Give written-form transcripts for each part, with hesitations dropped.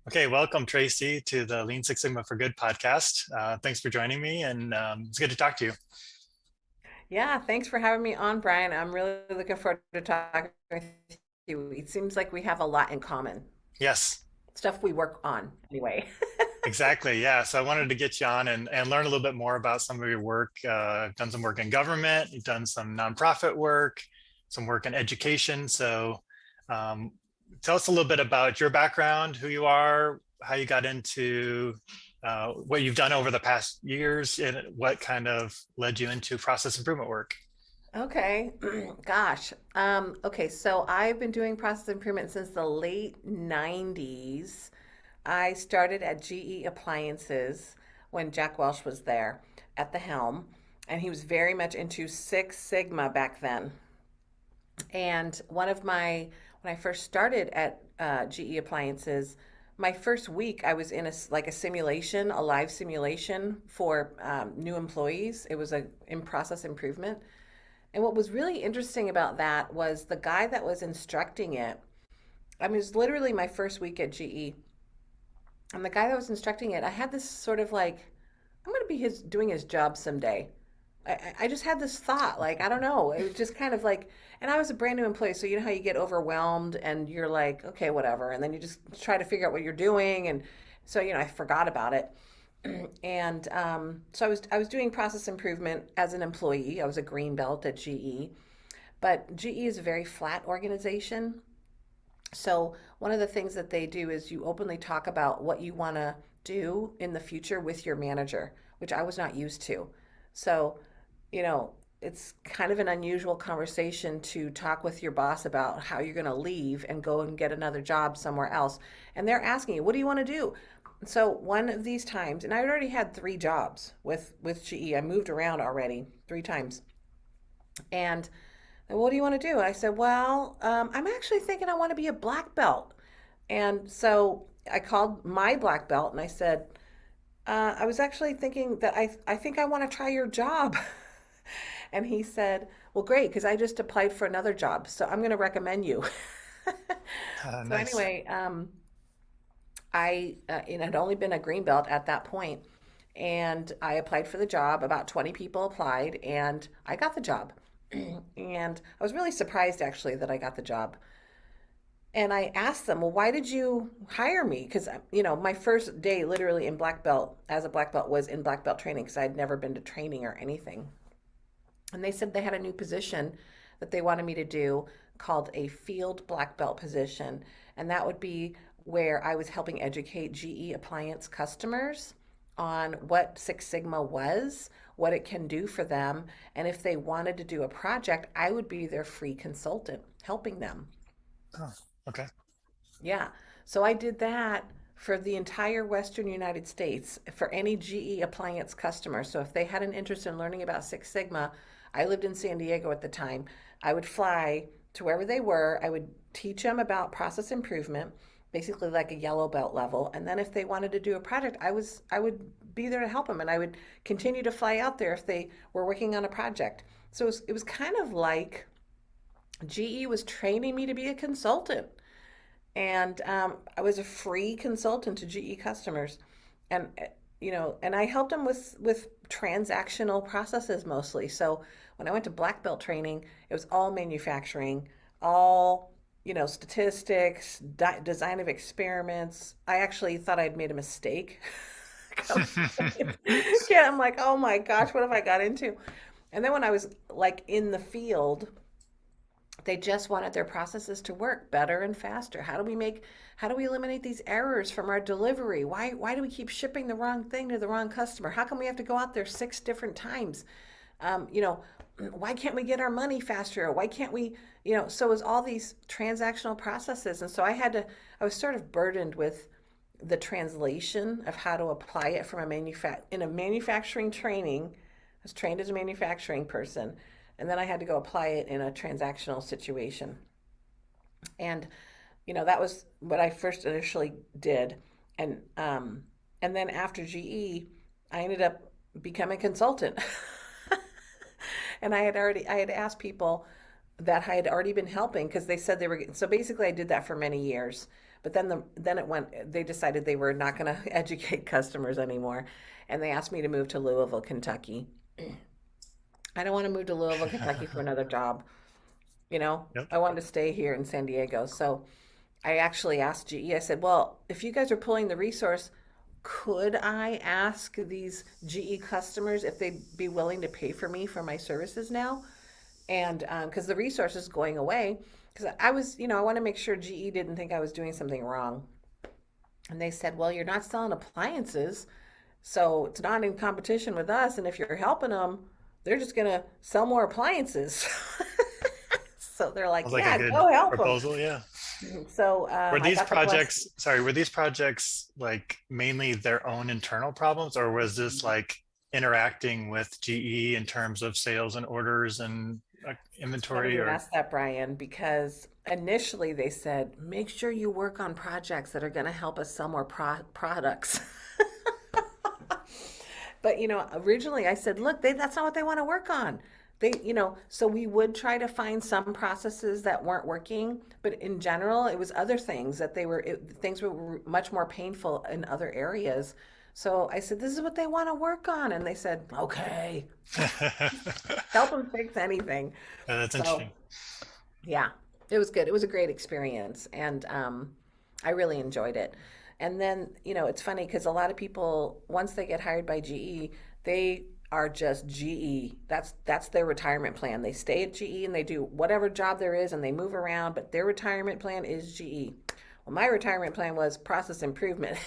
Okay, welcome Tracy to the Lean Six Sigma for Good podcast. Thanks for joining me, and it's good to talk to you. Yeah, thanks for having me on, Brian. I'm really looking forward to talking with you. It seems like we have a lot in common, Yes, stuff we work on anyway. exactly. Yeah, so I wanted to get you on and learn a little bit more about some of your work. I've done some work in government, you've done some nonprofit work, some work in education. So um, tell us a little bit about your background, who you are, how you got into what you've done over the past years, and what kind of led you into process improvement work. Okay, gosh. Okay, so I've been doing process improvement since the late 90s. I started at GE Appliances when Jack Welch was there at the helm, and he was very much into Six Sigma back then. And when I first started at GE Appliances, my first week I was in a simulation, a live simulation for new employees. It was a in process improvement. And what was really interesting about that was the guy that was instructing it. I mean, it was literally my first week at GE. And the guy that was instructing it, I had this sort of like, I'm going to be doing his job someday. I just had this thought, like, I don't know. It was just kind of like, and I was a brand new employee. So, you know how you get overwhelmed and you're like, okay, whatever. And then you just try to figure out what you're doing. And so, I forgot about it. And so I was doing process improvement as an employee. I was a green belt at GE, but GE is a very flat organization. So one of the things that they do is you openly talk about what you want to do in the future with your manager, which I was not used to. So, you know, it's kind of an unusual conversation to talk with your boss about how you're going to leave and go and get another job somewhere else. And they're asking you, what do you want to do? So one of these times, and I already had three jobs with GE. I moved around already three times. And what do you want to do? And I said, well, I'm actually thinking I want to be a black belt. And so I called my black belt and I said, I was actually thinking that I think I want to try your job. And he said, well, great, because I just applied for another job. So I'm going to recommend you. So Nice. anyway, I had only been a green belt at that point, and I applied for the job. About 20 people applied, and I got the job. And I was really surprised actually that I got the job. And I asked them, well, why did you hire me? Because, my first day literally in black belt, as a black belt, was in black belt training because I'd never been to training or anything. And they said they had a new position that they wanted me to do called a field black belt position. And that would be where I was helping educate GE appliance customers on what Six Sigma was, what it can do for them. And if they wanted to do a project, I would be their free consultant helping them. Oh, okay. Yeah. So I did that for the entire Western United States for any GE appliance customer. So if they had an interest in learning about Six Sigma, I lived in San Diego at the time. I would fly to wherever they were. I would teach them about process improvement, basically like a yellow belt level. And then if they wanted to do a project, I would be there to help them, and I would continue to fly out there if they were working on a project. So it was kind of like GE was training me to be a consultant, and I was a free consultant to GE customers, and and I helped them with transactional processes mostly. So when I went to black belt training, it was all manufacturing, all statistics, design of experiments. I actually thought I'd made a mistake. Yeah, I'm like, oh my gosh, what have I got into? And then when I was like in the field, they just wanted their processes to work better and faster. How do we eliminate these errors from our delivery? Why do we keep shipping the wrong thing to the wrong customer? How come we have to go out there six different times? Um, you know, why can't we get our money faster? Why can't we, so it was all these transactional processes. And so I was sort of burdened with the translation of how to apply it from in a manufacturing training. I was trained as a manufacturing person, and then I had to go apply it in a transactional situation. And that was what I first initially did, and and then after GE, I ended up becoming a consultant. And I had asked people that I had already been helping because they said they were getting, so basically I did that for many years. But then it went. They decided they were not going to educate customers anymore, and they asked me to move to Louisville, Kentucky. I don't want to move to Louisville, Kentucky for another job. Yep. I wanted to stay here in San Diego. So I actually asked GE. I said, "Well, if you guys are pulling the resource, could I ask these GE customers if they'd be willing to pay for me for my services now?" And because the resource is going away, because I was, I want to make sure GE didn't think I was doing something wrong. And they said, "Well, you're not selling appliances, so it's not in competition with us. And if you're helping them, they're just gonna sell more appliances." So they're like, Sounds like a "Yeah, good go help them." proposal. Yeah. So Were I these got the blessing. projects, sorry, were these projects like mainly their own internal problems, or was this like interacting with GE in terms of sales and orders and It's funny inventory you or asked that, Brian, because initially they said, make sure you work on projects that are going to help us sell more products. But, originally I said, look, that's not what they want to work on. So we would try to find some processes that weren't working, but in general, it was other things that things were much more painful in other areas. So I said, this is what they want to work on. And they said, okay, help them fix anything. That's So interesting. yeah, it was good. It was a great experience, and I really enjoyed it. And then, it's funny because a lot of people, once they get hired by GE, they are just GE. That's their retirement plan. They stay at GE and they do whatever job there is, and they move around, but their retirement plan is GE. Well, my retirement plan was process improvement.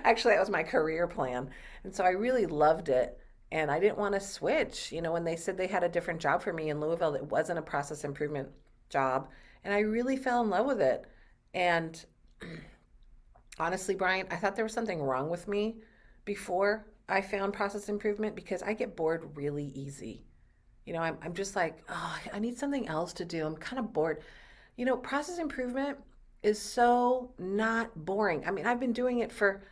Actually, that was my career plan, and so I really loved it. And I didn't want to switch. When they said they had a different job for me in Louisville, it wasn't a process improvement job. And I really fell in love with it. And honestly, Brian, I thought there was something wrong with me before I found process improvement because I get bored really easy. I'm just like, oh, I need something else to do. I'm kind of bored. Process improvement is so not boring. I mean, I've been doing it for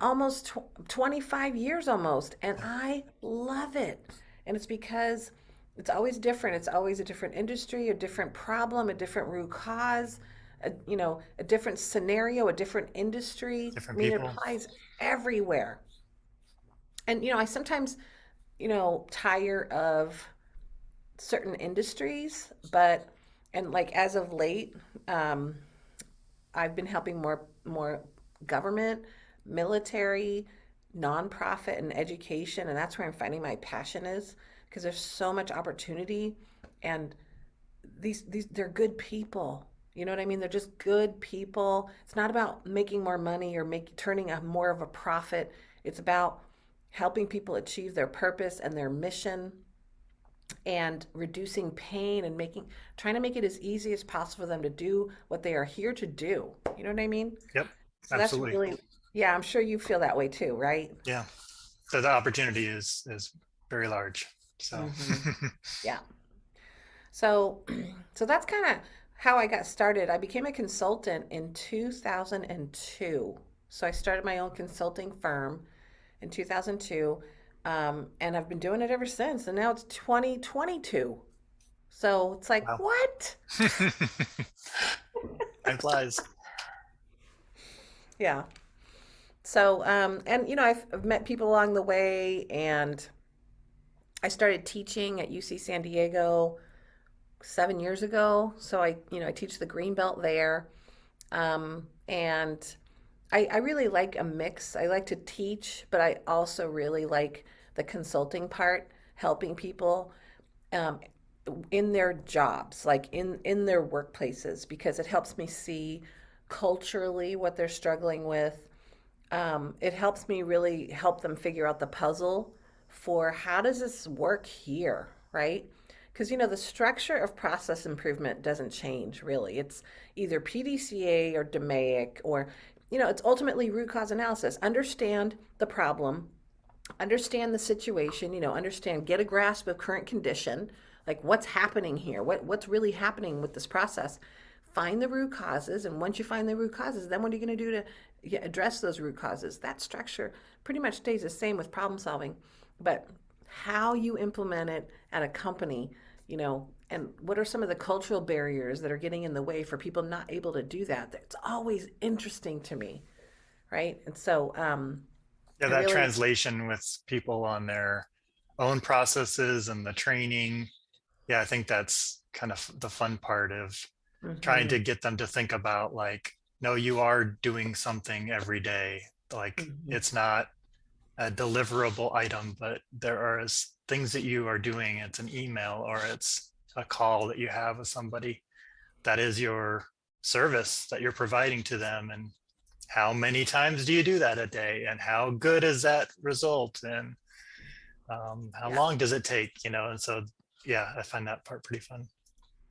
almost 25 years almost, and I love it. And it's because it's always different. It's always a different industry, a different problem, a different root cause, a different scenario, a different industry. I Different mean, it people. applies everywhere. And I sometimes tire of certain industries, but and like as of late, um, I've been helping more government, military, nonprofit, and education, and that's where I'm finding my passion is because there's so much opportunity, and these they're good people. You know what I mean? They're just good people. It's not about making more money or turning a more of a profit. It's about helping people achieve their purpose and their mission and reducing pain and trying to make it as easy as possible for them to do what they are here to do. You know what I mean? Yep, So that's absolutely. really, yeah, I'm sure you feel that way too, right? Yeah. So the opportunity is very large. So Hmm. Yeah. So, so that's kind of how I got started. I became a consultant in 2002. So I started my own consulting firm in 2002, and I've been doing it ever since. And now it's 2022. So it's like, wow. what? Time flies. Yeah. So, and I've met people along the way, and I started teaching at UC San Diego 7 years ago. So I teach the green belt there. And I really like a mix. I like to teach, but I also really like the consulting part, helping people um, in their jobs, like in their workplaces, because it helps me see culturally what they're struggling with. It helps me really help them figure out the puzzle for how does this work here, right? Because the structure of process improvement doesn't change really. It's either PDCA or DMAIC, or it's ultimately root cause analysis. Understand the problem, understand the situation, understand, get a grasp of current condition, like what's happening here, what's really happening with this process. Find the root causes, and once you find the root causes, then what are you going to do to address those root causes? That structure pretty much stays the same with problem solving, but how you implement it at a company, And what are some of the cultural barriers that are getting in the way for people not able to do that? It's always interesting to me, right? And so Yeah, I that really, translation with people on their own processes and the training. Yeah, I think that's kind of the fun part of trying hmm to get them to think about like, no, you are doing something every day. Like hmm it's not a deliverable item, but there are things that you are doing. It's an email or it's a call that you have with somebody. That is your service that you're providing to them. And how many times do you do that a day? And how good is that result? And how yeah, long does it take? And so, yeah, I find that part pretty fun.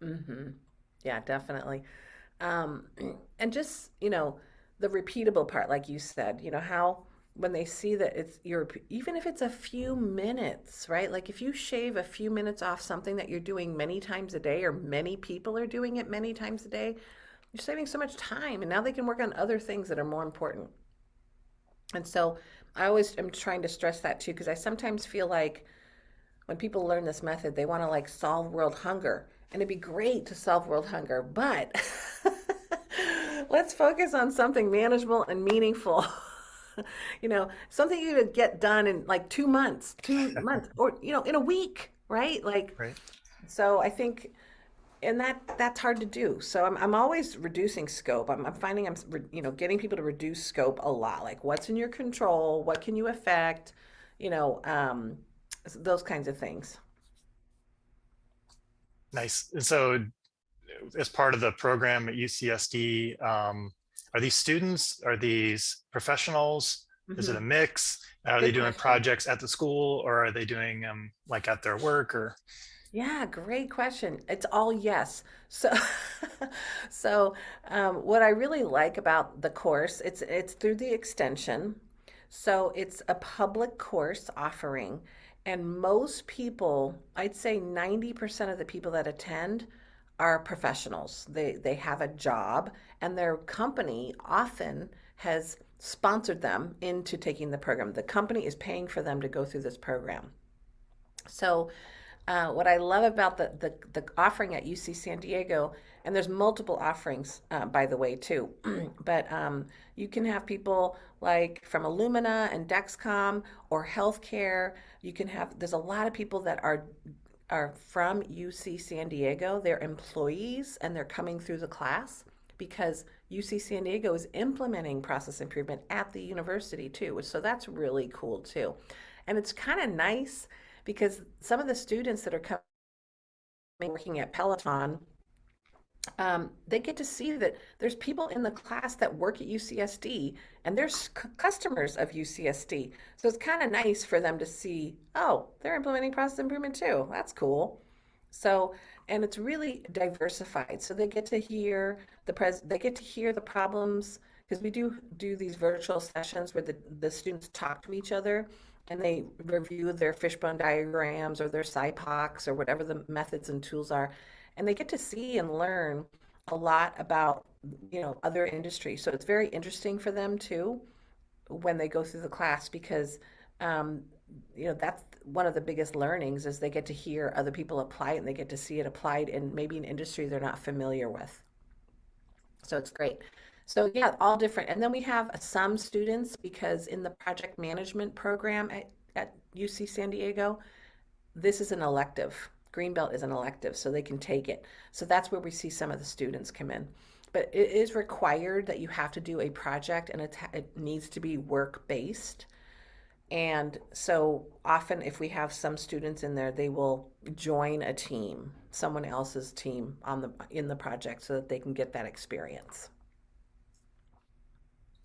hmm yeah, definitely. Um, and just, the repeatable part, like you said, how when they see that it's your, even if it's a few minutes, right? Like if you shave a few minutes off something that you're doing many times a day, or many people are doing it many times a day, you're saving so much time. And now they can work on other things that are more important. And so I always am trying to stress that too, because I sometimes feel like when people learn this method, they want to like solve world hunger. And it'd be great to solve world hunger, but let's focus on something manageable and meaningful. Something you could get done in like 2 months, 2 months, or in a week, right? Like, Right. so I think, and that's hard to do. So I'm always reducing scope. I'm finding getting people to reduce scope a lot. Like, what's in your control? What can you affect? You know, um, those kinds of things. Nice. And so, as part of the program at UCSD, are these students? Are these professionals? Is it a hmm mix? Are they Good doing question. projects at the school, or are they doing like at their work? Or Yeah, great question. It's all yes. So, so what I really like about the course, it's through the extension. So it's a public course offering, and most people, I'd say 90% of the people that attend are professionals. They have a job, and their company often has sponsored them into taking the program. The company is paying for them to go through this program. So what I love about the offering at UC San Diego, and there's multiple offerings, by the way, too, but you can have people like from Illumina and Dexcom or healthcare. There's a lot of people that are from UC San Diego. They're employees and they're coming through the class because UC San Diego is implementing process improvement at the university too. So that's really cool too. And it's kind of nice because some of the students that are coming working at Peloton, they get to see that there's people in the class that work at UCSD and they're customers of UCSD. So it's kind of nice for them to see, oh, they're implementing process improvement too. That's cool. So, and it's really diversified. So they get to hear they get to hear the problems because we do these virtual sessions where the students talk to each other and they review their fishbone diagrams or their SIPOCs or whatever the methods and tools are. And they get to see and learn a lot about, other industries. So it's very interesting for them too when they go through the class because um, that's one of the biggest learnings is they get to hear other people apply it and they get to see it applied in maybe an industry they're not familiar with. So it's great. So yeah, all different. And then we have some students because in the project management program at UC San Diego, this is an elective. Greenbelt is an elective, so they can take it. So that's where we see some of the students come in. But it is required that you have to do a project and it needs to be work based. And so often, if we have some students in there, they will join a team, someone else's team in the project, so that they can get that experience.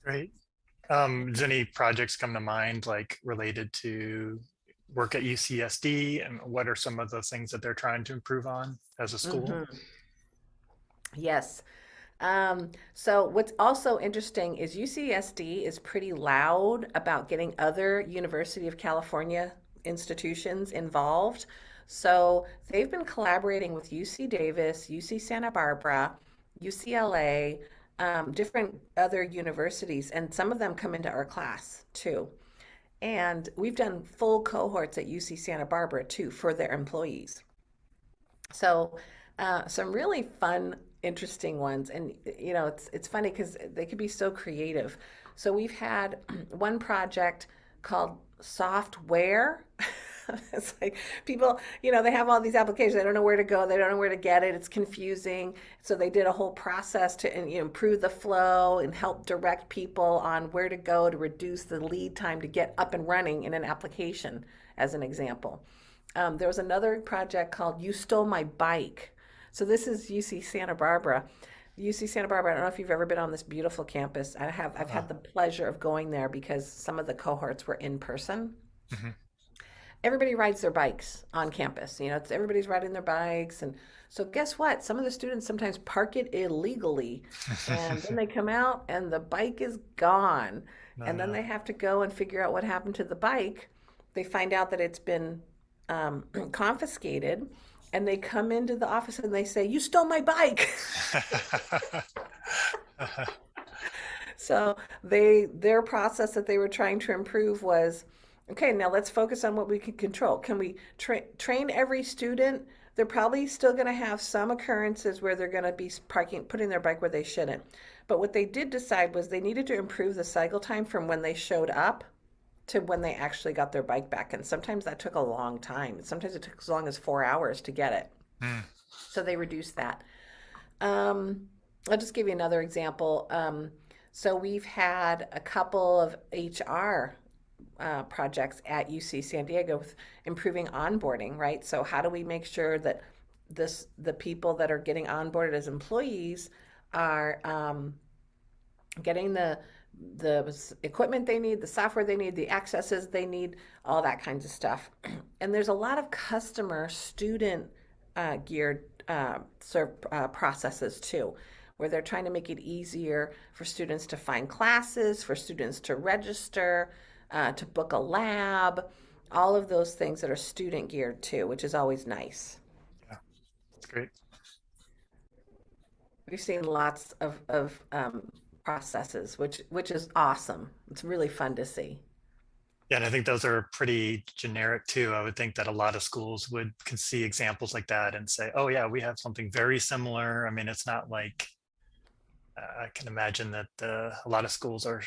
great. Does any projects come to mind like related to work at UCSD, and what are some of the things that they're trying to improve on as a school? hmm Yes. So what's also interesting is UCSD is pretty loud about getting other University of California institutions involved. So they've been collaborating with UC Davis, UC Santa Barbara, UCLA, different other universities, and some of them come into our class too. And we've done full cohorts at UC Santa Barbara too for their employees. So, some really fun, interesting ones, and it's funny because they could be so creative. So we've had one project called software. It's like people, they have all these applications. They don't know where to go. They don't know where to get it. It's confusing. So they did a whole process to improve the flow and help direct people on where to go to reduce the lead time to get up and running in an application, as an example. There was another project called You Stole My Bike. So this is UC Santa Barbara. UC Santa Barbara, I don't know if you've ever been on this beautiful campus. I've Uh, had the pleasure of going there because some of the cohorts were in person. mhm. Everybody rides their bikes on campus. Everybody's riding their bikes, and so guess what? Some of the students sometimes park it illegally, and then they come out and the bike is gone, No, and then no. they have to go and figure out what happened to the bike. They find out that it's been confiscated, and they come into the office and they say, "You stole my bike." So their process that they were trying to improve was, okay, now let's focus on what we can control. Can we train every student? They're probably still going to have some occurrences where they're going to be putting their bike where they shouldn't. But what they did decide was they needed to improve the cycle time from when they showed up to when they actually got their bike back. And sometimes that took a long time. Sometimes it took as long as 4 hours to get it. Mm, So they reduced that. Um, I'll just give you another example. So we've had a couple of HR projects at UC San Diego with improving onboarding, right? So how do we make sure that the people that are getting onboarded as employees are getting the equipment they need, the software they need, the accesses they need, all that kinds of stuff. And there's a lot of customer student geared processes too, where they're trying to make it easier for students to find classes, for students to register, to book a lab, all of those things that are student geared too, which is always nice. yeah, that's great. We've seen lots of processes, which is awesome. It's really fun to see. Yeah, and I think those are pretty generic too. I would think that a lot of schools would can see examples like that and say, "Oh yeah, we have something very similar." I mean, it's not like I can imagine that a lot of schools are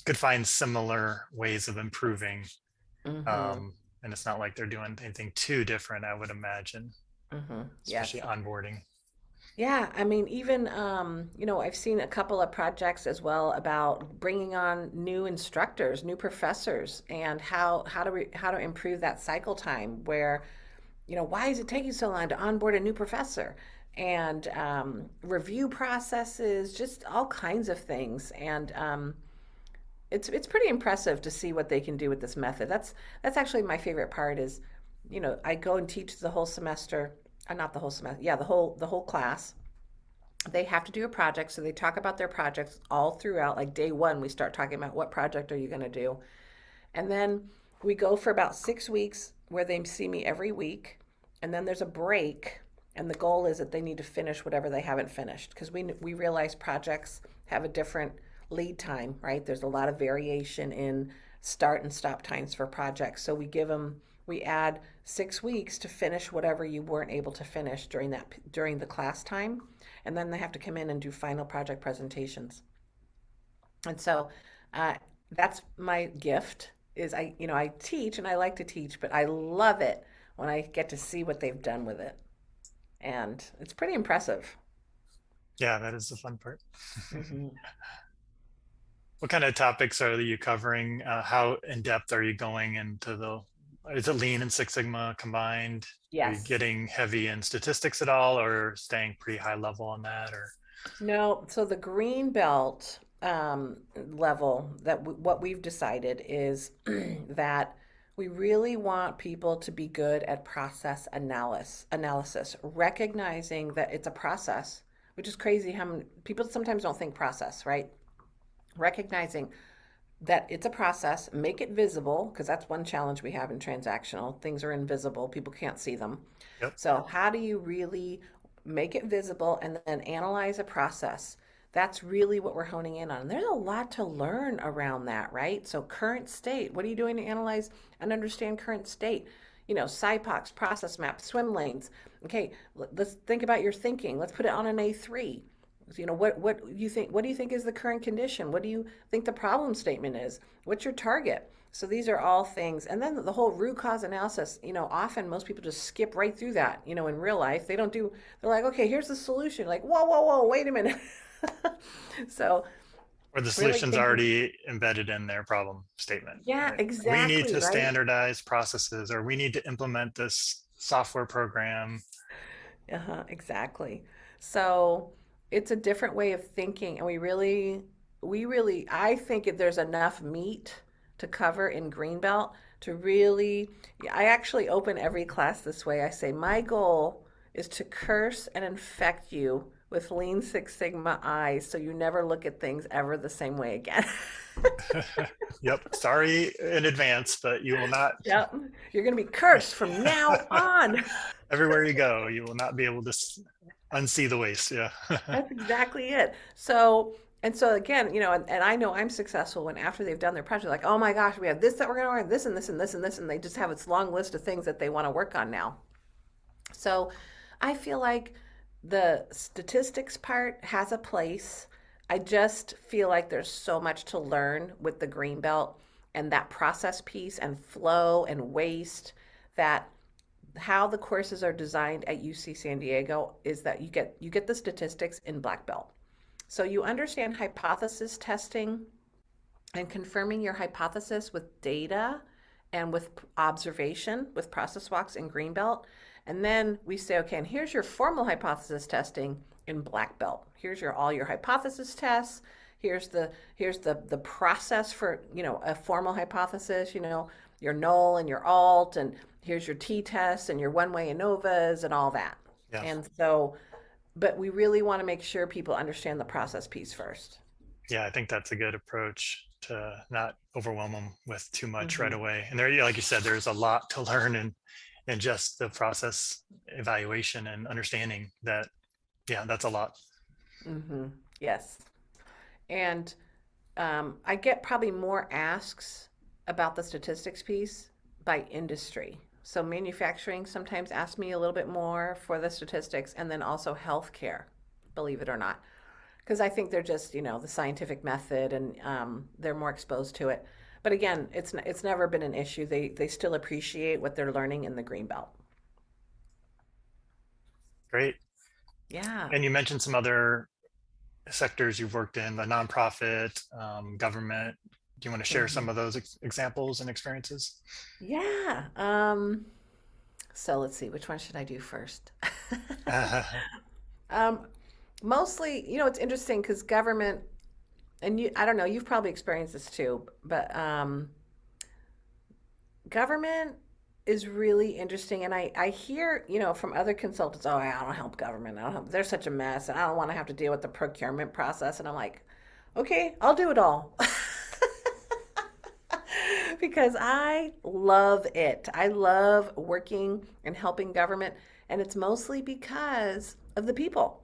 could find similar ways of improving, Mm-hmm. and it's not like they're doing anything too different. I would imagine, Mm-hmm. especially Yes. onboarding. Yeah, I mean, even I've seen a couple of projects as well about bringing on new instructors, new professors, and how to improve that cycle time. Where, why is it taking so long to onboard a new professor? And review processes, just all kinds of things. And it's pretty impressive to see what they can do with this method. That's actually my favorite part is, I go and teach the whole semester, not the whole semester, yeah, the whole class. They have to do a project, so they talk about their projects all throughout. Like day one, we start talking about what project are you going to do, and then we go for about 6 weeks where they see me every week, and then there's a break. And the goal is that they need to finish whatever they haven't finished because we realize projects have a different lead time, right? There's a lot of variation in start and stop times for projects. So we add 6 weeks to finish whatever you weren't able to finish during the class time, and then they have to come in and do final project presentations. And so uh, that's my gift is I teach and I like to teach, but I love it when I get to see what they've done with it, and it's pretty impressive. Yeah, that is the fun part. Hmm. What kind of topics are you covering? How in depth are you going into the? Is it Lean and Six Sigma combined? Are you Yes. getting heavy in statistics at all, or staying pretty high level on that? Or No, so the green belt level what we've decided is that we really want people to be good at process analysis, recognizing that it's a process, which is crazy how many, people sometimes don't think process, right? Recognizing that it's a process, make it visible, because that's one challenge we have in transactional. Things are invisible, people can't see them. yep, So, how do you really make it visible and then analyze a process? That's really what we're honing in on. And there's a lot to learn around that, right? So, current state, what are you doing to analyze and understand current state? SIPOCs, process maps, swim lanes. Okay, let's think about your thinking. Let's put it on an A3. What do you think is the current condition? What do you think the problem statement is? What's your target? So these are all things. And then the whole root cause analysis, often most people just skip right through that, in real life. They're like, okay, here's the solution. Like, whoa, whoa, whoa, wait a minute. So Or the really solution's thinking, already embedded in their problem statement, yeah, right? We need exactly, to right? standardize processes, or we need to implement this software program. Exactly. So it's a different way of thinking, and I think there's enough meat to cover in Greenbelt to really. I actually open every class this way. I say, my goal is to curse and infect you with Lean Six Sigma eyes so you never look at things ever the same way again. Yep. Sorry in advance, but you will not, Yep. You're going to be cursed from now on. everywhere you go, you will not be able to unsee the waste. Yeah. That's exactly it. So again, and I know I'm successful when after they've done their project, like, oh my gosh, we have this that we're going to work, this and this and this and this, and they just have this long list of things that they want to work on now. So I feel like the statistics part has a place. I just feel like there's so much to learn with the green belt and that process piece and flow and waste that how the courses are designed at UC San Diego is that you get the statistics in black belt. So you understand hypothesis testing and confirming your hypothesis with data and with observation with process walks in green belt. And then we say, okay, and here's your formal hypothesis testing in black belt. Here's all your hypothesis tests. Here's the process for, a formal hypothesis, your null and your alt, and here's your t-tests and your one-way ANOVAs and all that. Yeah. And so, but we really want to make sure people understand the process piece first. Yeah. I think that's a good approach to not overwhelm them with too much right Mm-hmm. away. And there, like you said, there's a lot to learn and just the process evaluation and understanding that, yeah, that's a lot. Mm-hmm. Yes. And I get probably more asks about the statistics piece by industry. So manufacturing sometimes asks me a little bit more for the statistics, and then also healthcare, believe it or not, because I think they're just the scientific method, and they're more exposed to it. But again, it's never been an issue. They still appreciate what they're learning in the green belt. Great. Yeah. And you mentioned some other sectors you've worked in, the nonprofit, government. Do you want to share Hmm. some of those examples and experiences? Yeah. So let's see, which one should I do first? um, Mostly, it's interesting because government, and I don't know, you've probably experienced this too, but government is really interesting. And I hear, from other consultants, oh, I don't help government. I don't help, they're such a mess, and I don't want to have to deal with the procurement process. And I'm like, okay, I'll do it all. Because I love it. I love working and helping government. And it's mostly because of the people.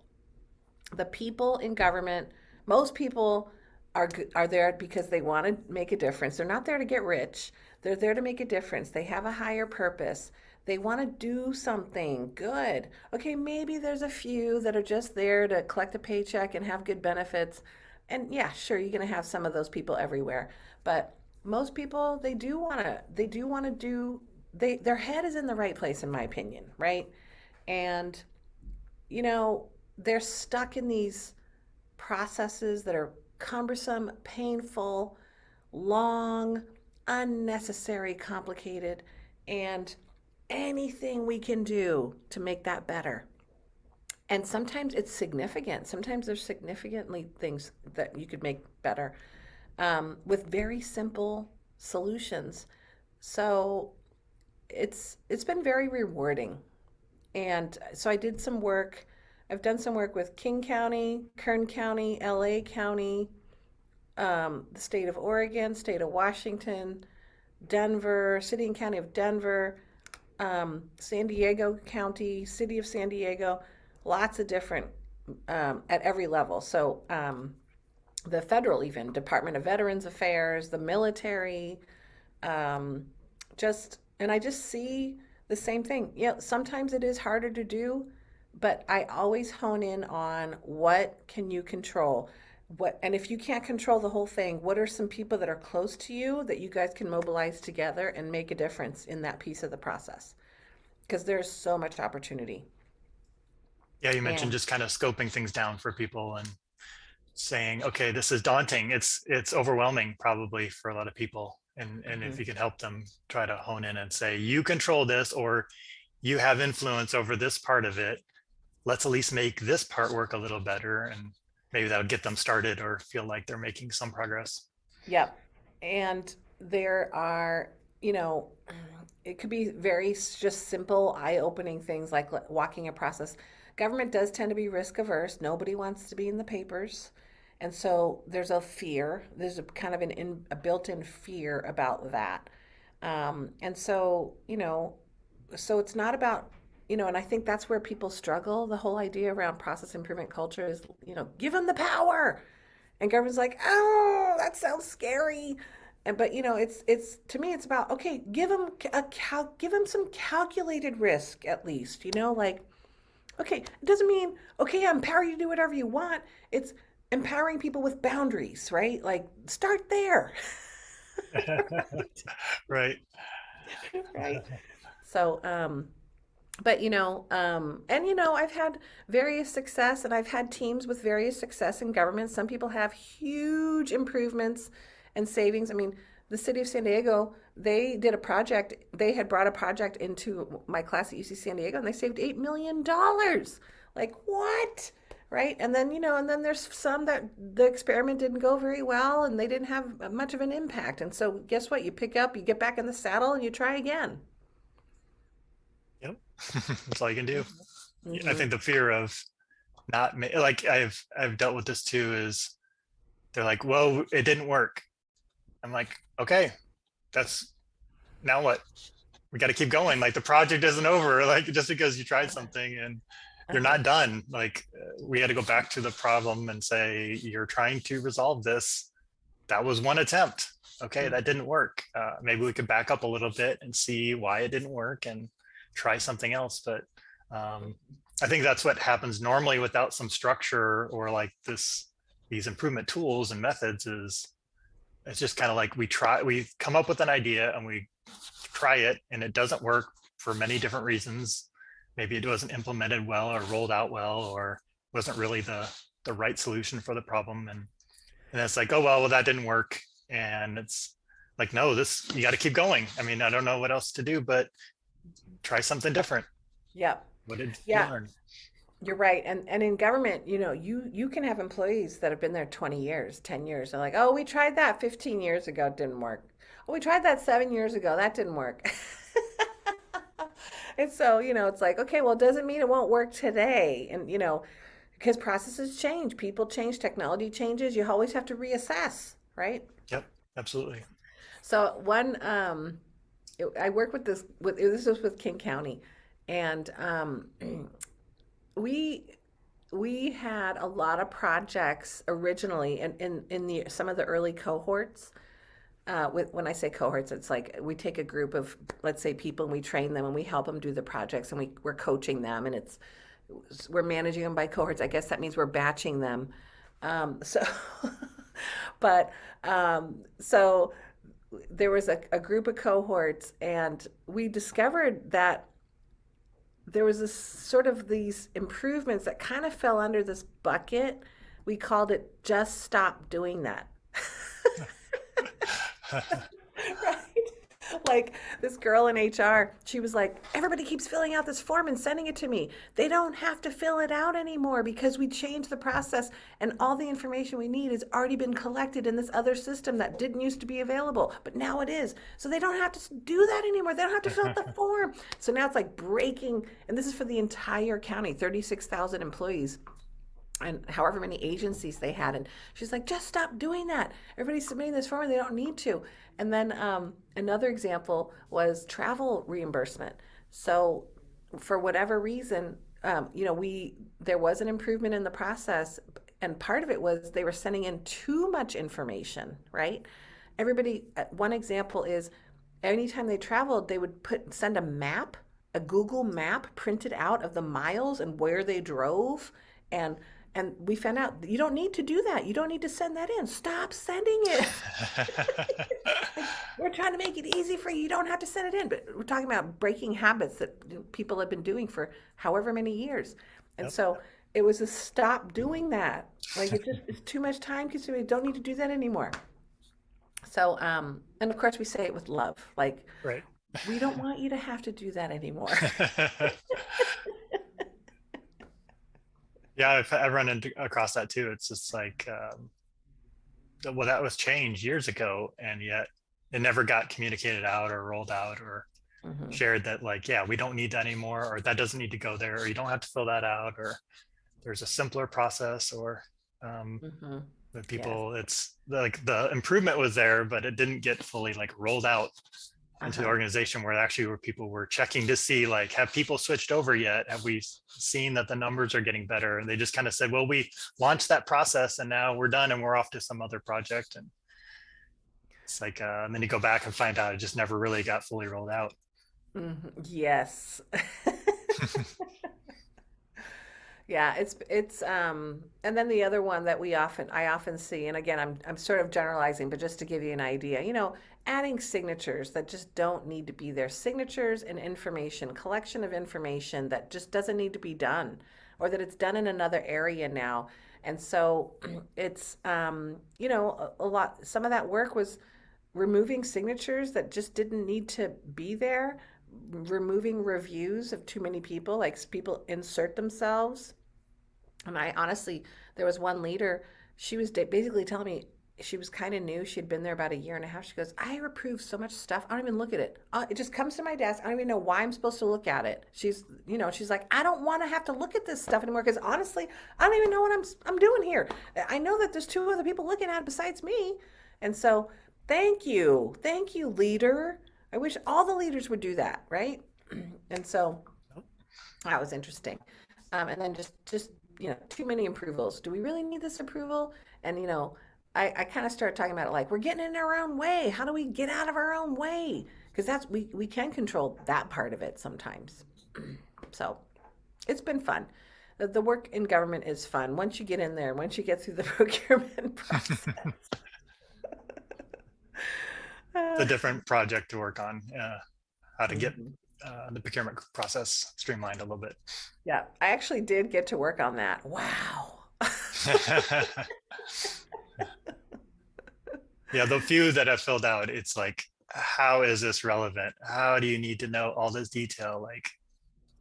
The people in government, most people are there because they want to make a difference. They're not there to get rich. They're there to make a difference. They have a higher purpose. They want to do something good. Okay, maybe there's a few that are just there to collect a paycheck and have good benefits. And yeah, sure, you're going to have some of those people everywhere. But most people, they do want to do their head is in the right place in my opinion, right? And you know, they're stuck in these processes that are cumbersome, painful, long, unnecessary, complicated, and anything we can do to make that better. And sometimes it's significant. Sometimes there's significantly things that you could make better with very simple solutions. So it's been very rewarding. And so I did some work. I've done some work with King County, Kern County, LA County, the state of Oregon, state of Washington, Denver, city and county of Denver, San Diego County, city of San Diego, lots of different at every level. So the federal, even Department of Veterans Affairs, the military, um, and I just see the same thing. Sometimes it is harder to do, but I always hone in on what can you control. And if you can't control the whole thing, what are some people that are close to you that you guys can mobilize together and make a difference in that piece of the process? Because there's so much opportunity. Yeah, you mentioned And just kind of scoping things down for people and saying, okay, this is daunting. It's overwhelming probably for a lot of people. And if mhm. you can help them try to hone in and say, you control this, or you have influence over this part of it. Let's at least make this part work a little better. And maybe that would get them started or feel like they're making some progress. Yep. And there are, you know, it could be very just simple, eye-opening things like walking a process. Government does tend to be risk averse. Nobody wants to be in the papers. And so there's a fear. There's a kind of a built-in fear about that. And so, so it's not about, and I think that's where people struggle. The whole idea around process improvement culture is, give them the power. And government's like, oh, that sounds scary. But it's to me, it's about, okay, give them some calculated risk at least. Like, okay, it doesn't mean, okay, I empower you to do whatever you want. It's empowering people with boundaries, right? Like, start there. Right. Right. So, but and I've had various success, and I've had teams with various success in government. Some people have huge improvements and savings. I mean, the city of San Diego, they did a project. They had brought a project into my class at UC San Diego, and they saved $8 million. Like, what? Right? And then and then there's some that the experiment didn't go very well, and they didn't have much of an impact. And so, guess what? You pick up, you get back in the saddle, and you try again. Yep. That's all you can do. I Mm-hmm. think the fear of not like I've dealt with this too is they're like, well, it didn't work. I'm like, okay, that's now what? We got to keep going. Like the project isn't over. Like just because you tried something and you're Uh-huh. not done. Like we had to go back to the problem and say, you're trying to resolve this. That was one attempt. Okay, Mm. that didn't work. Maybe we could back up a little bit and see why it didn't work and try something else. But I think that's what happens normally without some structure or like these improvement tools and methods is it's just kind of like we come up with an idea and we try it and it doesn't work for many different reasons. Maybe it wasn't implemented well or rolled out well or wasn't really the right solution for the problem. And it's like, oh well, that didn't work. And it's like, no, this you got to keep going. I mean, I don't know what else to do, but try something different. Yep. What did you Yeah, learn? you're right. And in government, you can have employees that have been there 20 years, 10 years. They're like, "Oh, we tried that 15 years ago, it didn't work. Oh, we tried that 7 years ago, that didn't work." And so, it's like, okay, well, it doesn't mean it won't work today. And, because processes change, people change, technology changes, you always have to reassess, right? Yep, absolutely. So I work with this was with King County, and we we had a lot of projects originally in the some of the early cohorts. When I say cohorts, it's like we take a group of, let's say, people, and we train them and we help them do the projects, and we're coaching them, and we're managing them by cohorts. I guess that means we're batching them. So, but so there was a group of cohorts, and we discovered that there was this sort of these improvements that kind of fell under this bucket. We called it just stop doing that. Right? Like this girl in HR, she was like, everybody keeps filling out this form and sending it to me. They don't have to fill it out anymore because we changed the process, and all the information we need has already been collected in this other system that didn't used to be available, but now it is. So they don't have to do that anymore. They don't have to fill out the form. So now it's like breaking, and this is for the entire county, 36,000 employees and however many agencies they had. And she's like, just stop doing that. Everybody's submitting this form and they don't need to. And then another example was travel reimbursement. So for whatever reason, there was an improvement in the process, and part of it was they were sending in too much information, right? Everybody, one example is anytime they traveled, they would send a map a Google map printed out of the miles and where they drove, and we found out you don't need to do that. You don't need to send that in. Stop sending it. Like, we're trying to make it easy for you. You don't have to send it in. But we're talking about breaking habits that people have been doing for however many years. And Yep. so it was a stop doing that. Like it's too much time consuming. Don't need to do that anymore. So and of course we say it with love. Like Right. we don't want you to have to do that anymore. Yeah, I've run across that too. It's just like, well, that was changed years ago, and yet it never got communicated out or rolled out or Hmm. shared that, like, yeah, we don't need that anymore, or that doesn't need to go there, or you don't have to fill that out, or there's a simpler process, or Hmm. the Yes. people, it's like the improvement was there, but it didn't get fully like rolled out into the Uh-huh. organization where actually where people were checking to see, like, have people switched over yet? Have we seen that the numbers are getting better? And they just kind of said, well, we launched that process and now we're done and we're off to some other project. And it's like, and then you go back and find out it just never really got fully rolled out. Hmm. Yes. Yeah, and then the other one that I often see, and again I'm sort of generalizing, but just to give you an idea, adding signatures that just don't need to be there. Signatures and information, collection of information that just doesn't need to be done, or that it's done in another area now. And so it's a lot some of that work was removing signatures that just didn't need to be there, removing reviews of too many people, like people insert themselves. And I honestly, there was one leader, she was basically telling me she was kind of new. She'd been there about a year and a half. She goes, I approve so much stuff. I don't even look at it. It just comes to my desk. I don't even know why I'm supposed to look at it. She's like, I don't want to have to look at this stuff anymore because honestly, I don't even know what I'm doing here. I know that there's two other people looking at it besides me. And so, thank you, leader. I wish all the leaders would do that, right? And so that was interesting. And then just too many approvals. Do we really need this approval? And I kind of started talking about it like we're getting in our own way. How do we get out of our own way? Because we can control that part of it sometimes. So it's been fun. The work in government is fun once you get in there. Once you get through the procurement process. It's a different project to work on, how to get Mhm. the procurement process streamlined a little bit. Yeah, I actually did get to work on that. Wow. Yeah, the few that I've filled out, it's like, how is this relevant? How do you need to know all this detail? Like,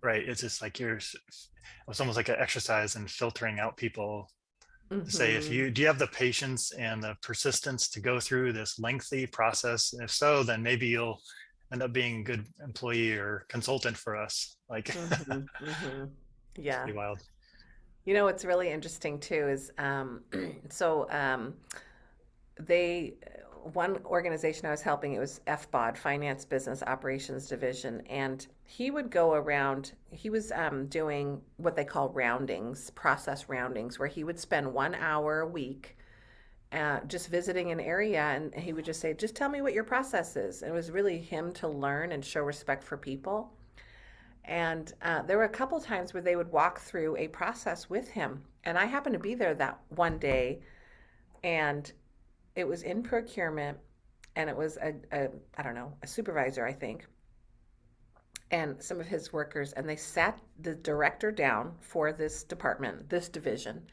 right, it's just like it's almost like an exercise in filtering out people to say, if Hmm. you do you have the patience and the persistence to go through this lengthy process? If so, then maybe you'll end up being a good employee or consultant for us. Like, Hmm. Hmm. it's Yeah. pretty wild. What's really interesting too is so they one organization I was helping, it was FBOD, Finance Business Operations Division, and he would go around. He was doing what they call roundings, process roundings, where he would spend 1 hour a week just visiting an area, and he would just say, "Just tell me what your process is." And it was really him to learn and show respect for people. And there were a couple times where they would walk through a process with him, and I happened to be there that one day, and it was in procurement, and it was a I don't know, a supervisor, I think, and some of his workers, and they sat the director down for this department, this division,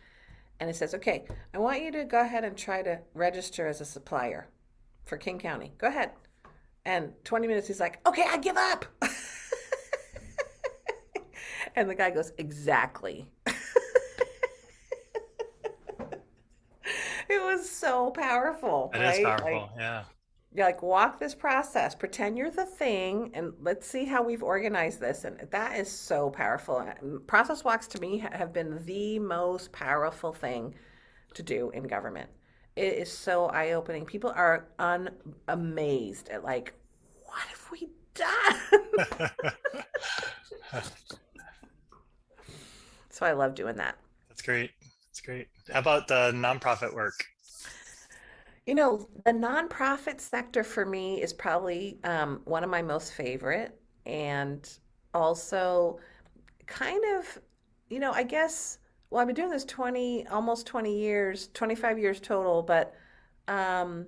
and it says, okay, I want you to go ahead and try to register as a supplier for King County. Go ahead. And 20 minutes, he's like, okay, I give up. And the guy goes, exactly. It was so powerful, That is right? powerful. Yeah. You're like, walk this process, pretend you're the thing, and let's see how we've organized this. And that is so powerful. Process walks to me have been the most powerful thing to do in government. It is so eye opening. People are amazed at, like, what have we done? That's So I love doing that. great. That's great. How about the nonprofit work? The nonprofit sector for me is probably one of my most favorite. And also kind of, I guess, well, I've been doing this 20, almost 20 years, 25 years total, but um,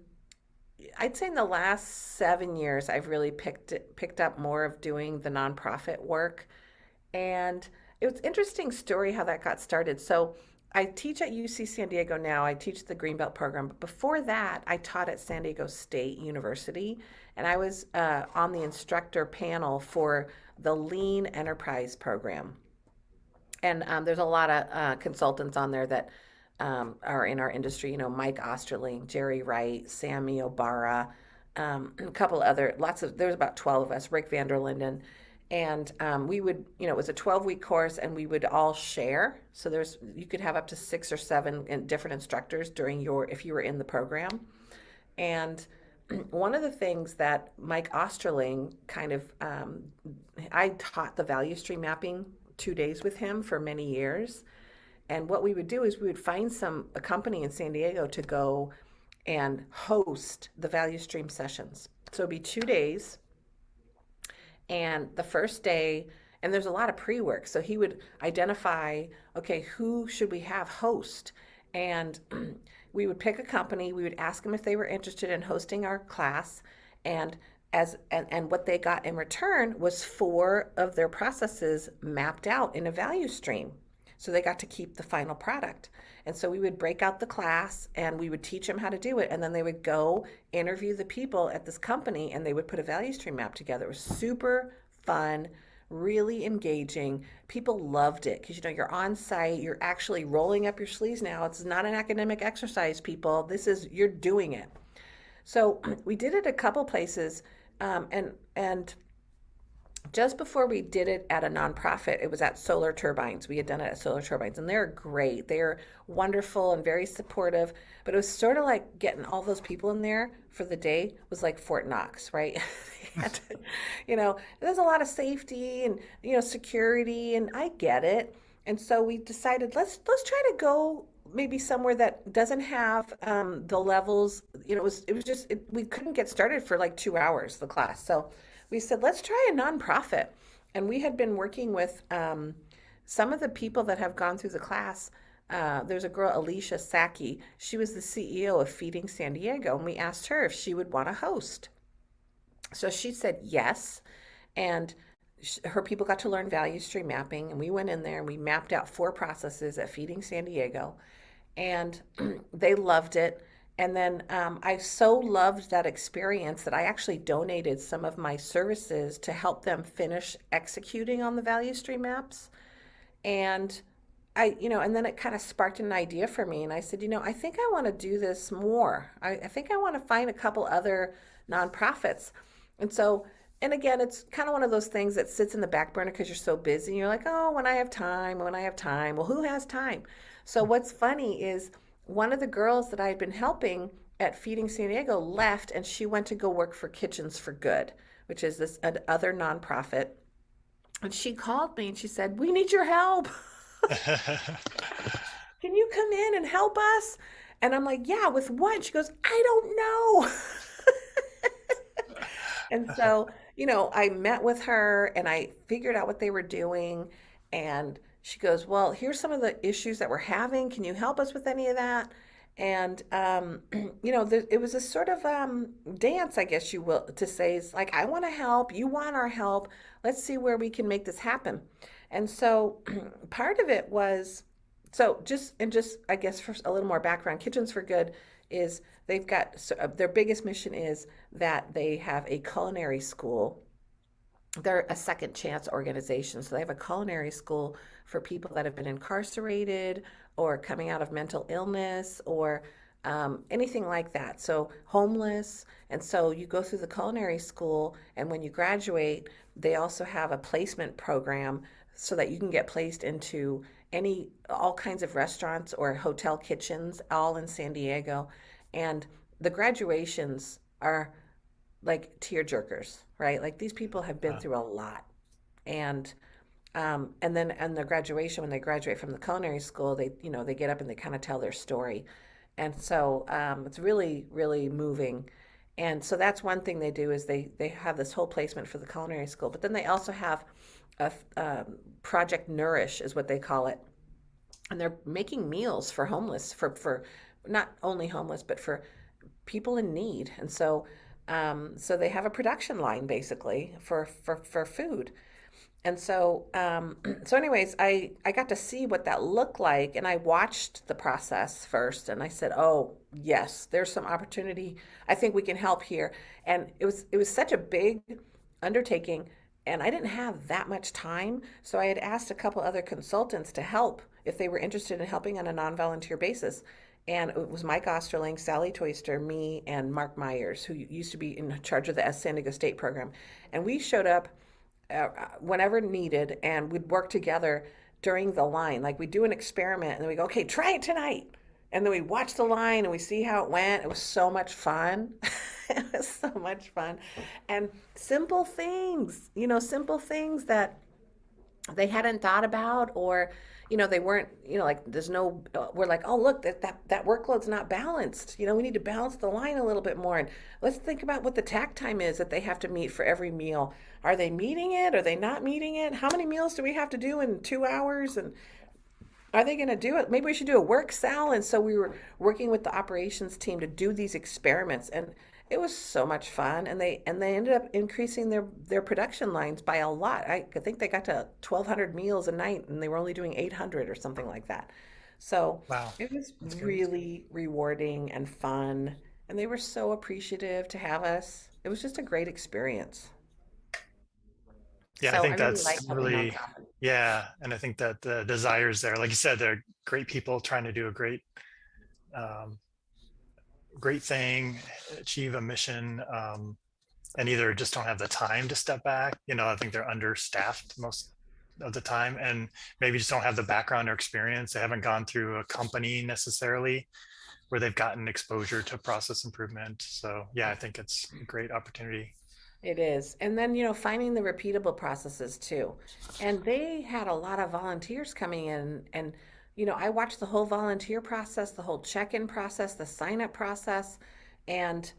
I'd say in the last 7 years, I've really picked up more of doing the nonprofit work. And it was an interesting story how that got started. So I teach at UC San Diego now. I teach the Greenbelt program. But before that, I taught at San Diego State University, and I was on the instructor panel for the Lean Enterprise program. And there's a lot of consultants on there that are in our industry. Mike Osterling, Jerry Wright, Sammy Obara, a couple other, there's about 12 of us, Rick Vanderlinden. And we would, it was a 12-week course, and we would all share. So you could have up to 6 or 7 different instructors if you were in the program. And one of the things that Mike Osterling I taught the value stream mapping 2 days with him for many years. And what we would do is we would find a company in San Diego to go and host the value stream sessions. So it'd be 2 days, and the first day, and there's a lot of pre-work. So he would identify, okay, who should we have host? And we would pick a company, we would ask them if they were interested in hosting our class, and and what they got in return was 4 of their processes mapped out in a value stream. So they got to keep the final product. And so we would break out the class and we would teach them how to do it. And then they would go interview the people at this company and they would put a value stream map together. It was super fun, really engaging. People loved it because you're on site, you're actually rolling up your sleeves now. It's not an academic exercise, people. You're doing it. So we did it a couple places, and just before we did it at a nonprofit, it was at Solar Turbines. We had done it at Solar Turbines, and they're great. They're wonderful and very supportive. But it was sort of like getting all those people in there for the day was like Fort Knox, right? There's a lot of safety and security, and I get it. And so we decided let's try to go maybe somewhere that doesn't have the levels. We couldn't get started for like 2 hours the class, so we said, let's try a nonprofit. And we had been working with some of the people that have gone through the class. There's a girl, Alicia Saki. She was the CEO of Feeding San Diego, and we asked her if she would want to host. So she said yes. And her people got to learn value stream mapping. And we went in there and we mapped out 4 processes at Feeding San Diego. And they loved it. And then I so loved that experience that I actually donated some of my services to help them finish executing on the value stream maps. And and then it kind of sparked an idea for me. And I said, I think I want to do this more. I think I want to find a couple other nonprofits. And so, and again, it's kind of one of those things that sits in the back burner because you're so busy. You're like, oh, when I have time, when I have time. Well, who has time? So what's funny is one of the girls that I had been helping at Feeding San Diego left, and she went to go work for Kitchens for Good, which is this other nonprofit. And she called me and she said, we need your help. Can you come in and help us? And I'm like, yeah, with what? She goes, I don't know. And so, I met with her and I figured out what they were doing. And she goes, well, here's some of the issues that we're having. Can you help us with any of that? And, it was a sort of dance, I guess you will, to say, it's like, I want to help. You want our help. Let's see where we can make this happen. And so part of it was, I guess for a little more background, Kitchens for Good is they've got, their biggest mission is that they have a culinary school. They're a second chance organization. So they have a culinary school for people that have been incarcerated or coming out of mental illness or anything like that. So homeless. And so you go through the culinary school, and when you graduate, they also have a placement program so that you can get placed into all kinds of restaurants or hotel kitchens, all in San Diego. And the graduations are like tear jerkers, right? Like these people have been through a lot. And then the graduation, when they graduate from the culinary school, they get up and they kind of tell their story. And so it's really, really moving. And so that's one thing they do is they have this whole placement for the culinary school, but then they also have a Project Nourish is what they call it, and they're making meals for homeless, for not only homeless but for people in need. And so so they have a production line basically for food. And so so anyways, I got to see what that looked like, and I watched the process first, and I said, oh yes, there's some opportunity. I think we can help here. And it was such a big undertaking, and I didn't have that much time, so I had asked a couple other consultants to help if they were interested in helping on a non-volunteer basis. And it was Mike Osterling, Sally Toyster, me, and Mark Myers, who used to be in charge of the San Diego State program. And we showed up whenever needed, and we'd work together during the line. Like we do an experiment, and then we go, okay, try it tonight. And then we watch the line and we see how it went. It was so much fun. It was so much fun. And simple things, simple things that they hadn't thought about, or they weren't, like there's no we're like, oh look, that workload's not balanced, we need to balance the line a little bit more, and let's think about what the tack time is that they have to meet for every meal. Are they meeting it? Are they not meeting it? How many meals do we have to do in 2 hours? And are they going to do it? Maybe we should do a work cell. And so we were working with the operations team to do these experiments, and it was so much fun. And they ended up increasing their production lines by a lot. I think they got to 1,200 meals a night, and they were only doing 800 or something like that. So Wow, it was that's great. really rewarding and fun, and they were so appreciative to have us. It was just a great experience. Yeah, I So I think really like that's helping really, nonprofit. yeah. And I think that the desires there, like you said, they're great people trying to do a um, great thing, achieve a mission, and either just don't have the time to step back. I think they're understaffed most of the time, and maybe just don't have the background or experience. They haven't gone through a company necessarily where they've gotten exposure to process improvement. So yeah, I think it's a great opportunity. It is. And then, finding the repeatable processes too. And they had a lot of volunteers coming in, and I watched the whole volunteer process, the whole check-in process, the sign-up process, and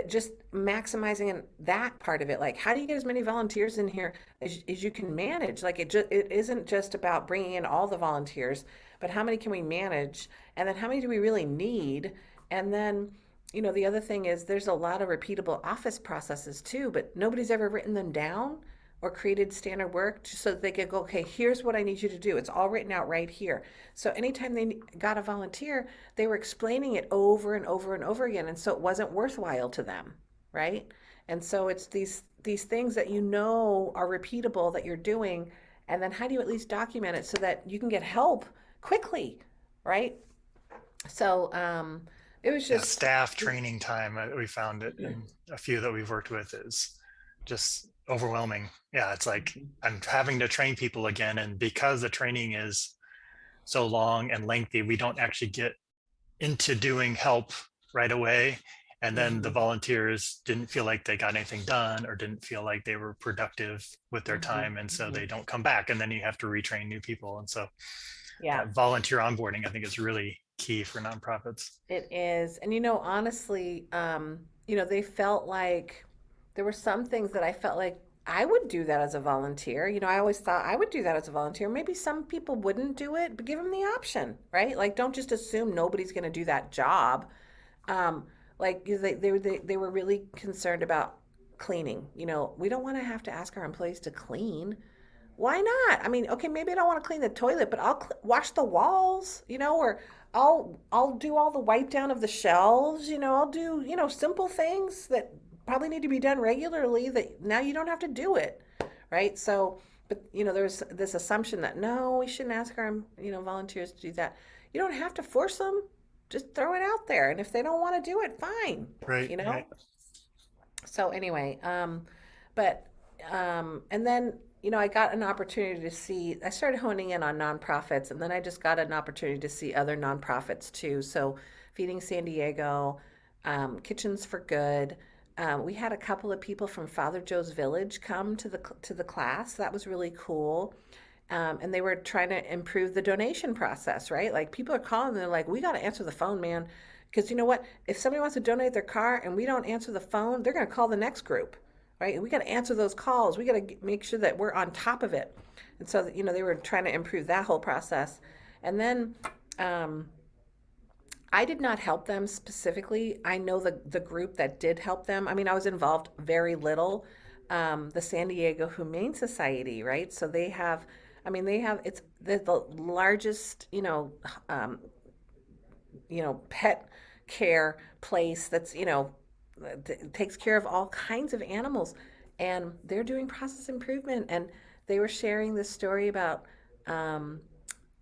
just maximizing that part of it. Like, how do you get as many volunteers in here as you can manage? Like, it isn't just about bringing in all the volunteers, but how many can we manage? And then how many do we really need? And then the other thing is there's a lot of repeatable office processes too, but nobody's ever written them down or created standard work just so that they could go, okay, here's what I need you to do. It's all written out right here. So anytime they got a volunteer, they were explaining it over and over and over again. And so it wasn't worthwhile to them, right? And so it's these things that are repeatable that you're doing. And then how do you at least document it so that you can get help quickly, right? So it was Yeah, just staff training time, we found it in a few that we've worked with, is just overwhelming. Yeah, it's like I'm having to train people again, and because the training is so long and lengthy, we don't actually get into doing help right away. And then the Mhm, volunteers didn't feel like they got anything done, or didn't feel like they were productive with their mhm, time, and so they mhm. don't come back, and then you have to retrain new people. And so Yeah, that volunteer onboarding, I think, is really key for nonprofits. it is. And honestly, they felt like there were some things that I felt like I would do that as a volunteer. I always thought I would do that as a volunteer. Maybe some people wouldn't do it, but give them the option, right? Like, don't just assume nobody's going to do that job. Um, like they were really concerned about cleaning. We don't want to have to ask our employees to clean. Why not? I mean, okay, maybe I don't want to clean the toilet, but I'll wash the walls, or I'll do all the wipe down of the shelves, I'll do, simple things that probably need to be done regularly that now you don't have to do it, right? So, but there's this assumption that no, we shouldn't ask our, volunteers to do that. You don't have to force them. Just throw it out there, and if they don't want to do it, fine, Right, you know? right. So anyway, but and then I got an opportunity to see. I started honing in on nonprofits, and then I just got an opportunity to see other nonprofits too. So, Feeding San Diego, Kitchens for Good. We had a couple of people from Father Joe's Village come to the class. That was really cool. And they were trying to improve the donation process, right? Like people are calling, and they're like, "We got to answer the phone, man." Because you know what? If somebody wants to donate their car and we don't answer the phone, they're going to call the next group, right? And we got to answer those calls. We got to make sure that we're on top of it. And so, they were trying to improve that whole process. And then um, I did not help them specifically. I know the group that did help them. I mean, I was involved very little. The San Diego Humane Society, right? So they have, I mean, they have it's the largest, um, pet care place that's, takes care of all kinds of animals. And they're doing process improvement. And they were sharing this story about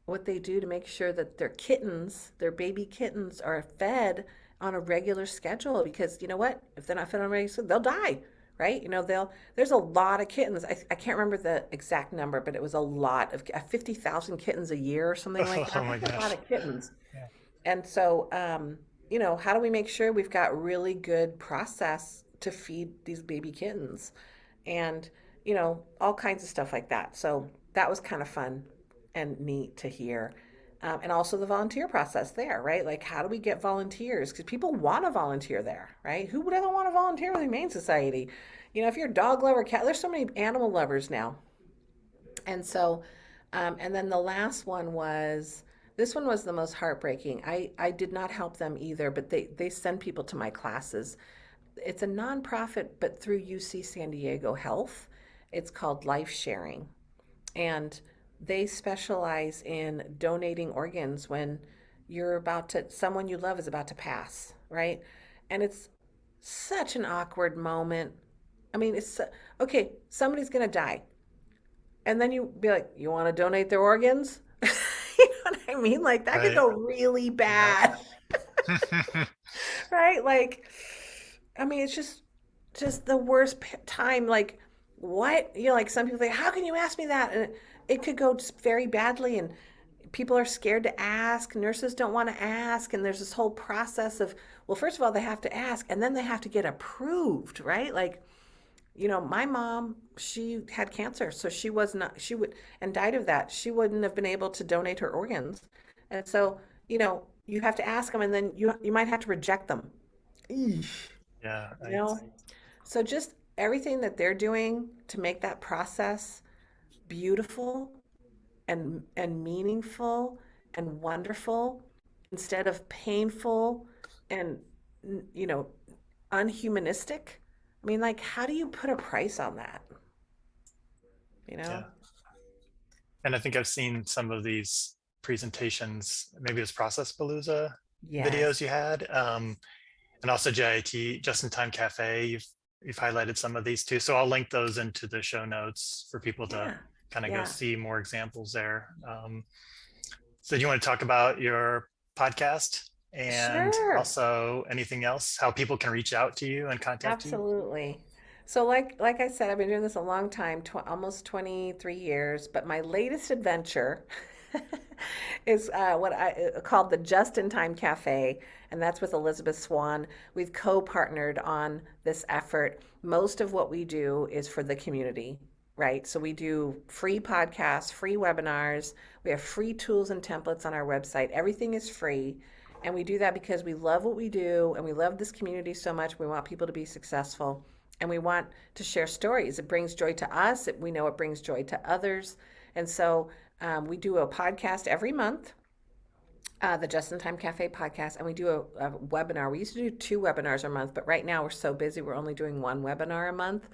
what they do to make sure that their kittens, their baby kittens, are fed on a regular schedule. Because you know what? If they're not fed on a regular schedule, they'll die, right? There's a lot of kittens. I can't remember the exact number, but it was a lot of 50,000 kittens a year or something like Oh that. my That's a lot gosh. of kittens. Yeah. And so, how do we make sure we've got really good process to feed these baby kittens? And, all kinds of stuff like that. So that was kind of fun and neat to hear. And also the volunteer process there, right? Like, how do we get volunteers? Because people want to volunteer there, right? Who doesn't want to volunteer with the Humane Society? If you're a dog lover, cat, there's so many animal lovers now. And so, and then the last one was, this one was the most heartbreaking. I did not help them either, but they send people to my classes. It's a nonprofit, but through UC San Diego Health. It's called Life Sharing. And they specialize in donating organs when someone you love is about to pass, right? And it's such an awkward moment. I mean, okay, somebody's going to die. And then you be like, you want to donate their organs? You know what I mean? Like that could Right. go really Yep. bad, right? Like, I mean, it's just the worst time. Like, what? Like some people think, how can you ask me that? And it could go just very badly, and people are scared to ask. Nurses don't want to ask, and there's this whole process of, well, first of all, they have to ask, and then they have to get approved, right? Like, my mom, she had cancer, so she was not, she would, and died of that. She wouldn't have been able to donate her organs. And so, you have to ask them, and then you might have to reject them. Eesh. Yeah. You know? So just everything that they're doing to make that process beautiful and meaningful and wonderful instead of painful and you know unhumanistic. I mean, like, how do you put a price on that? You know? Yeah. And I think I've seen some of these presentations, maybe it was Process Palooza videos Yes. you had, and also JIT, Just in Time Cafe. You've highlighted some of these too, so I'll link those into the show notes for people to Yeah. kind of go Yeah. see more examples there. So do you want to talk about your podcast and Sure. also anything else, how people can reach out to you and contact you? Absolutely. So like I said, I've been doing this a long time, almost 23 years, but my latest adventure is what I called the Just in Time Cafe, and that's with Elizabeth Swan. We've co-partnered on this effort. Most of what we do is for the community, right? So we do free podcasts, free webinars, we have free tools and templates on our website. Everything is free. And we do that because we love what we do and we love this community so much. We want people to be successful and we want to share stories. It brings joy to us. We know it brings joy to others. And so we do a podcast every month, the Just in Time Cafe podcast, and we do a webinar. We used to do 2 webinars a month, but right now we're so busy, we're only doing 1 webinar a month.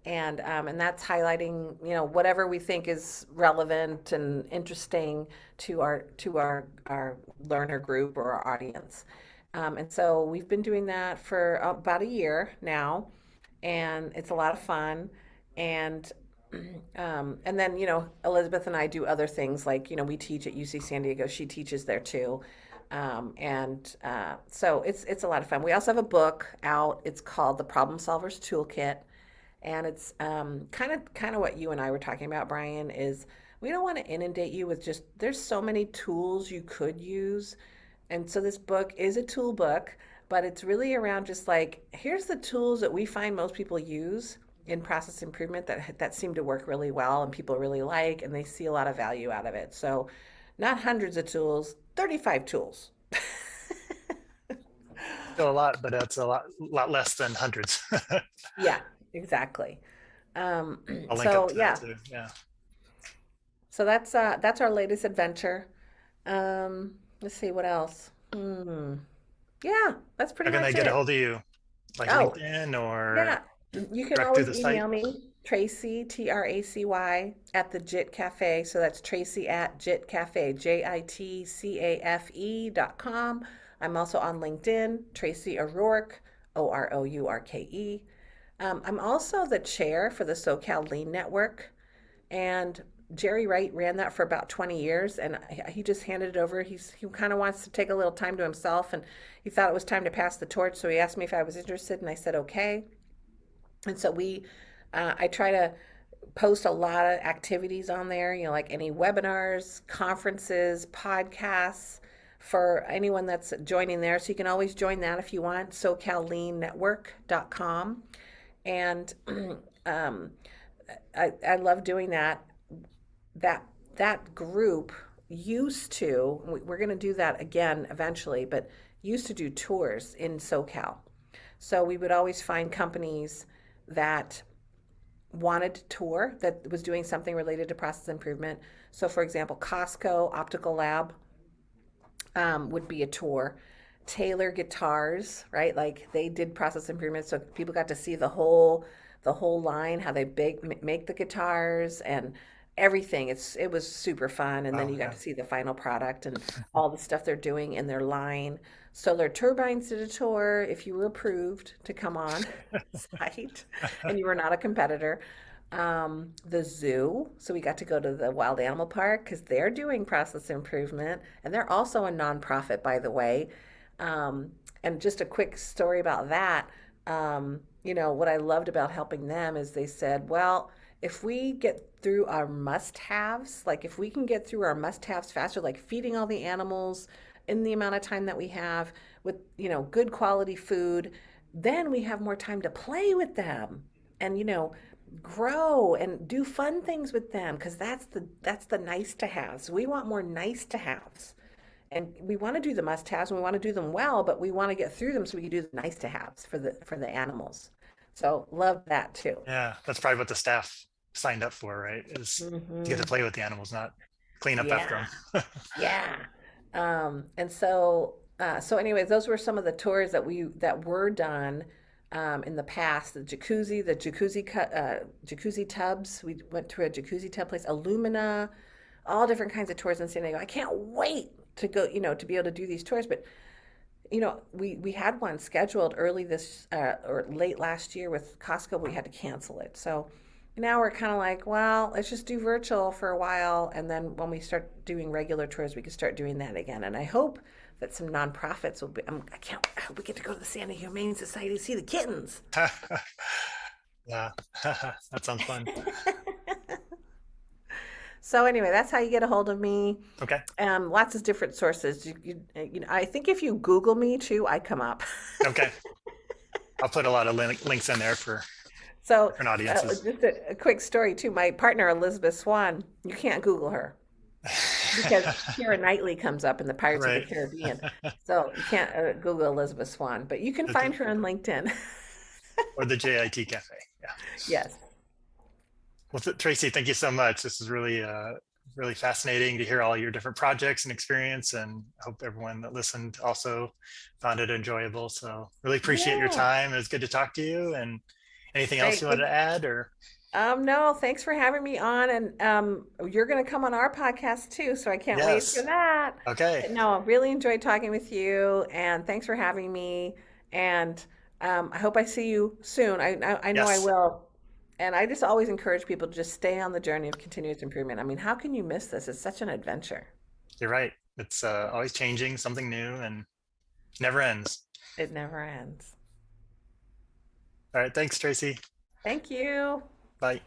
And that's highlighting whatever we think is relevant and interesting to our learner group or our audience. And so we've been doing that for about a year now, and it's a lot of fun. And and then Elizabeth and I do other things like we teach at UC San Diego. She teaches there too. And so it's a lot of fun. We also have a book out. It's called The Problem Solver's Toolkit, and it's kind of what you and I were talking about, Brian, is we don't want to inundate you with just there's so many tools you could use. And so this book is a tool book, but it's really around just like here's the tools that we find most people use in process improvement that seem to work really well and people really like and they see a lot of value out of it. So not hundreds of tools, 35 tools. Still a lot, but that's a lot less than hundreds. Yeah. Exactly. Um, I'll link up so to that yeah, too. Yeah. so that's our latest adventure. Let's see what else. Yeah, that's How pretty can they much get a it. hold of you? Like Oh, LinkedIn or yeah, you can direct through always the site? email me, Tracy, Tracy, at the JIT Cafe. So that's Tracy at JIT Cafe, JITCAFE.com. I'm also on LinkedIn, Tracy O'Rourke, Ourourke. I'm also the chair for the SoCal Lean Network, and Jerry Wright ran that for about 20 years, and he just handed it over. He kind of wants to take a little time to himself, and he thought it was time to pass the torch. So he asked me if I was interested, and I said okay. And so I try to post a lot of activities on there, like any webinars, conferences, podcasts for anyone that's joining there. So you can always join that if you want, SoCalLeanNetwork.com. And um, I love doing that. That that group used to, we're going to do that again eventually, but used to do tours in SoCal. So we would always find companies that wanted to tour that was doing something related to process improvement. So, for example, Costco Optical Lab would be a tour. Taylor Guitars, right? Like they did process improvement, so people got to see the whole line, how they make the guitars and everything. It was super fun, and then Oh you got yeah. to see the final product and all the stuff they're doing in their line. Solar Turbines did a tour if you were approved to come on site and you were not a competitor. The zoo, so we got to go to the wild animal park because they're doing process improvement, and they're also a nonprofit, by the way. Um, and just a quick story about that. What I loved about helping them is they said, well, if we get through our must-haves, like if we can get through our must-haves faster, like feeding all the animals in the amount of time that we have with, good quality food, then we have more time to play with them and, grow and do fun things with them because that's the nice to haves. We want more nice to haves. And we want to do the must haves and we want to do them well, but we want to get through them so we can do the nice to haves for the animals. So love that too. Yeah. That's probably what the staff signed up for, right? Is to get to Hmm. play with the animals, not clean up after Yeah. them. Yeah. And so anyways, those were some of the tours that were done in the past. The jacuzzi tubs. We went to a jacuzzi tub place, Illumina, all different kinds of tours in San Diego. I can't wait to go, to be able to do these tours. But we had one scheduled early this or late last year with Costco. We had to cancel it. So now we're kind of like, well, let's just do virtual for a while, and then when we start doing regular tours, we can start doing that again. And I hope that some nonprofits will be. I hope we get to go to the San Diego Humane Society to see the kittens. Yeah. That sounds fun. So anyway, that's how you get a hold of me. Okay. Lots of different sources. I think if you Google me too, I come up. Okay. I'll put a lot of links in there for So, different audiences. just a quick story too. My partner Elizabeth Swan, you can't Google her because Keira Knightley comes up in the Pirates of the Right. Caribbean. So you can't Google Elizabeth Swan, but you can Okay. find her on LinkedIn. Or the JIT Cafe. Yeah. Yes. Well, Tracy, thank you so much. This is really, really fascinating to hear all your different projects and experience. And I hope everyone that listened also found it enjoyable. So really appreciate your Yeah. time. It was good to talk to you. And anything else Great. you wanted to add or? No, thanks for having me on, and you're going to come on our podcast too, so I can't wait for Yes. that. Okay. But no, I really enjoyed talking with you, and thanks for having me. And I hope I see you soon. I know I Yes. will. And I just always encourage people to just stay on the journey of continuous improvement. I mean, how can you miss this? It's such an adventure. You're right. It's always changing, something new, and never ends. It never ends. All right. Thanks, Tracy. Thank you. Bye.